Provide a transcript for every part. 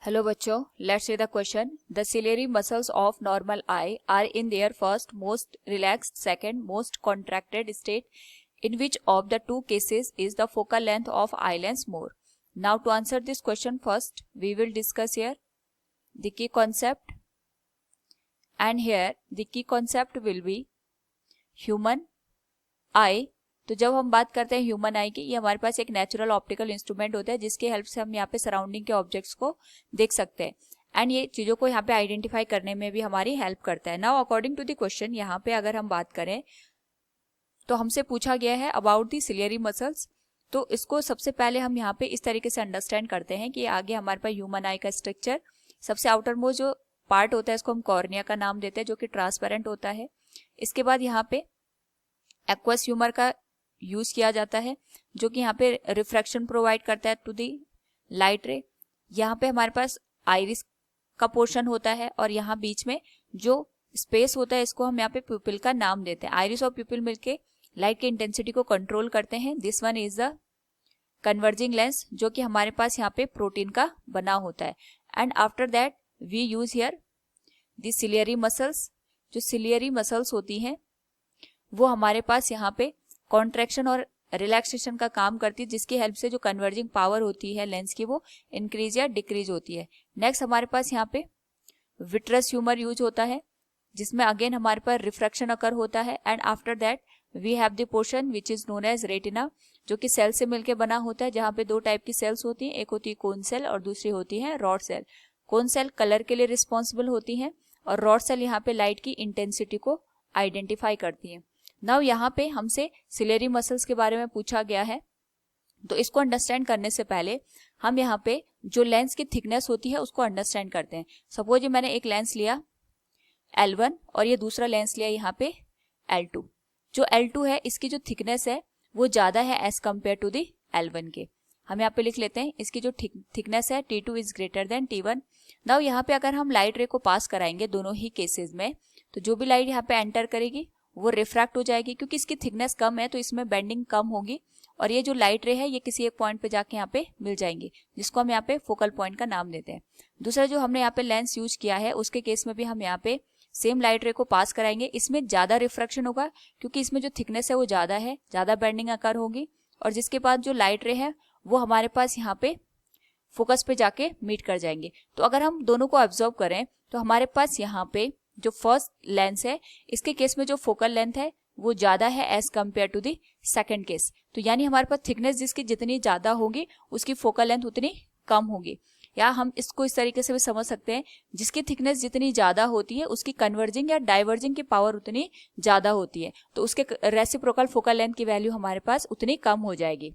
Hello बच्चों, let's see the question. The ciliary muscles of normal eye are in their first most relaxed, second most contracted state. In which of the two cases is the focal length of eye lens more? Now to answer this question first, we will discuss here the key concept, and here the key concept will be human eye. तो जब हम बात करते हैं human आई की, ये हमारे पास एक नेचुरल ऑप्टिकल इंस्ट्रूमेंट होता है जिसके हेल्प से हम यहाँ पे सराउंडिंग के ऑब्जेक्ट्स को देख सकते हैं एंड ये चीज़ों को यहाँ पे आइडेंटिफाई करने में भी हमारी हेल्प करता है. Now according to the question, यहाँ पे अगर हम बात करें तो हमसे पूछा गया है अबाउट दी सिलियरी मसल्स. तो इसको सबसे पहले हम यहाँ पे इस तरीके से अंडरस्टैंड करते हैं कि आगे हमारे पास ह्यूमन आई का स्ट्रक्चर, सबसे आउटर मोस्ट जो पार्ट होता है इसको हम कॉर्निया का नाम देते हैं जो कि ट्रांसपेरेंट होता है. इसके बाद यहाँ पे एक्वस ह्यूमर का यूज किया जाता है जो कि यहाँ पे रिफ्रैक्शन प्रोवाइड करता है टू दी लाइट रे. यहाँ पे हमारे पास आइरिस का पोर्शन होता है और यहाँ बीच में जो स्पेस होता है इसको हम यहाँ पे प्यूपिल का नाम देते हैं. आइरिस और प्यूपिल मिलके लाइट की इंटेंसिटी को कंट्रोल करते हैं. This one is the converging lens जो कि हमारे पास यहाँ पे प्रोटीन का बना होता है. And after that we use here the ciliary muscles. जो सिलियरी मसल्स होती हैं वो हमारे पास यहाँ पे कॉन्ट्रैक्शन और रिलैक्सेशन का काम करती है जिसकी हेल्प से जो कन्वर्जिंग पावर होती है लेंस की वो इंक्रीज या डिक्रीज होती है. नेक्स्ट हमारे पास यहाँ पे विट्रस ह्यूमर यूज होता है जिसमें अगेन हमारे पास रिफ्रैक्शन अकर होता है. And after that we have the portion which is known as retina जो कि सेल से मिलकर बना होता है, जहाँ पे दो टाइप की सेल्स होती हैं, एक होती है कोन सेल और दूसरी होती है rod cell. Cone cell colour के लिए रिस्पॉन्सिबल होती हैं और रॉड सेल यहाँ पे लाइट की इंटेंसिटी को आइडेंटिफाई करती है. नाउ यहाँ पे हमसे सिलियरी मसल्स के बारे में पूछा गया है, तो इसको अंडरस्टैंड करने से पहले हम यहाँ पे जो लेंस की थिकनेस होती है उसको अंडरस्टैंड करते हैं. सपोज ये मैंने एक लेंस लिया L1 और ये दूसरा लेंस लिया यहाँ पे L2. जो L2 है इसकी जो थिकनेस है वो ज्यादा है as compare to the L1 के. हम यहाँ पे लिख लेते हैं इसकी जो थिकनेस है T2 is greater than T1. Now यहाँ पे अगर हम लाइट रे को पास कराएंगे दोनों ही केसेस में, तो जो भी लाइट यहाँ पे एंटर करेगी वो रिफ्रैक्ट हो जाएगी. क्योंकि इसकी थिकनेस कम है तो इसमें बेंडिंग कम होगी और ये जो लाइट रे है ये किसी एक पॉइंट पे जाके यहाँ पे मिल जाएंगी जिसको हम यहाँ पे फोकल पॉइंट का नाम देते हैं. दूसरा जो हमने यहाँ पे लेंस यूज किया है उसके केस में भी हम यहाँ पे सेम लाइट रे को पास कराएंगे. इसमें ज्यादा रिफ्रैक्शन होगा क्योंकि इसमें जो थिकनेस है वो ज्यादा है, ज्यादा बेंडिंग आकार होगी और जिसके बाद जो लाइट रे है वो हमारे पास यहाँ पे फोकस पे जाके मीट कर जाएंगे. तो अगर हम दोनों को ऑब्जर्व करें तो हमारे पास यहाँ पे जो फर्स्ट लेंस है इसके केस में जो फोकल लेंथ है वो ज्यादा है as compare to the second case. तो यानी हमारे पास थिकनेस जिसकी जितनी ज्यादा होगी उसकी फोकल लेंथ उतनी कम होगी. या हम इसको इस तरीके से भी समझ सकते हैं, जिसकी थिकनेस जितनी ज्यादा होती है उसकी कन्वर्जिंग या डाइवर्जिंग की पावर उतनी ज्यादा होती है, तो उसके रेसिप्रोकल फोकल लेंथ की वैल्यू हमारे पास उतनी कम हो जाएगी.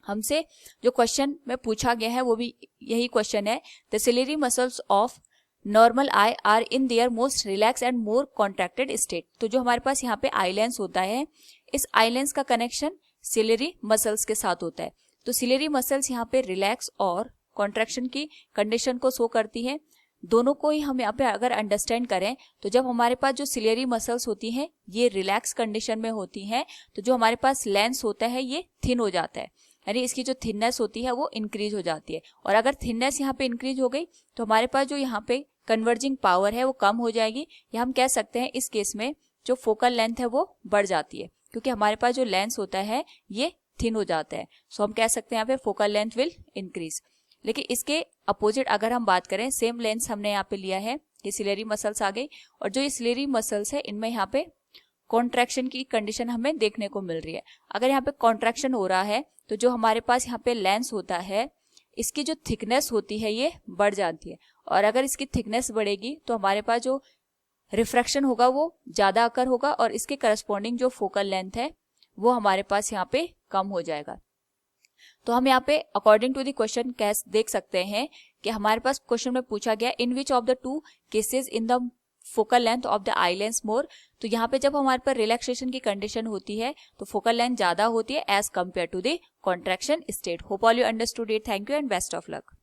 हमसे जो क्वेश्चन में पूछा गया है वो भी यही क्वेश्चन है. The ciliary muscles of normal eye are in their most relax and more contracted state. तो जो हमारे पास यहाँ पे आई लेंस होता है, इस आई लेंस का कनेक्शन सिलियरी मसल्स के साथ होता है. तो सिलियरी मसल्स यहाँ पे रिलैक्स और कॉन्ट्रैक्शन की कंडीशन को शो करती है. दोनों को ही हम यहाँ पे अगर अंडरस्टैंड करें तो जब हमारे पास जो सिलियरी मसल्स होती हैं ये रिलैक्स कंडीशन में होती हैं तो जो हमारे पास लेंस होता है ये थिन हो जाता है, यानी इसकी जो थिननेस होती है वो इंक्रीज हो जाती है. और अगर थिननेस यहाँ पे इंक्रीज हो गई तो हमारे पास जो यहाँ पे कन्वर्जिंग पावर है वो कम हो जाएगी, या हम कह सकते हैं इस केस में जो फोकल लेंथ है वो बढ़ जाती है क्योंकि हमारे पास जो लेंस होता है ये थिन हो जाता है. सो हम कह सकते हैं यहाँ पे फोकल लेंथ विल इंक्रीज. लेकिन इसके अपोजिट अगर हम बात करें, सेम लेंस हमने यहाँ पे लिया है, ये सिलियरी मसल्स आ गई और जो ये सिलियरी मसल्स है इनमें यहाँ पे कॉन्ट्रैक्शन की कंडीशन हमें देखने को मिल रही है. अगर यहाँ पे कॉन्ट्रैक्शन हो रहा है तो जो हमारे पास यहाँ पे लेंस होता है इसकी जो थिकनेस होती है ये बढ़ जाती है, और अगर इसकी थिकनेस बढ़ेगी तो हमारे पास जो रिफ्रैक्शन होगा वो ज्यादा अकर होगा और इसके करस्पॉन्डिंग जो फोकल लेंथ है वो हमारे पास यहाँ पे कम हो जाएगा. तो हम यहाँ पे अकॉर्डिंग टू द क्वेश्चन कैस देख सकते हैं कि हमारे पास क्वेश्चन में पूछा गया in which of the two cases in the focal length of the eye lens more. तो यहाँ पे जब हमारे पास रिलैक्सेशन की कंडीशन होती है तो फोकल लेंथ ज्यादा होती है as compare to the contraction state. Hope all you understood it. Thank you and best of luck.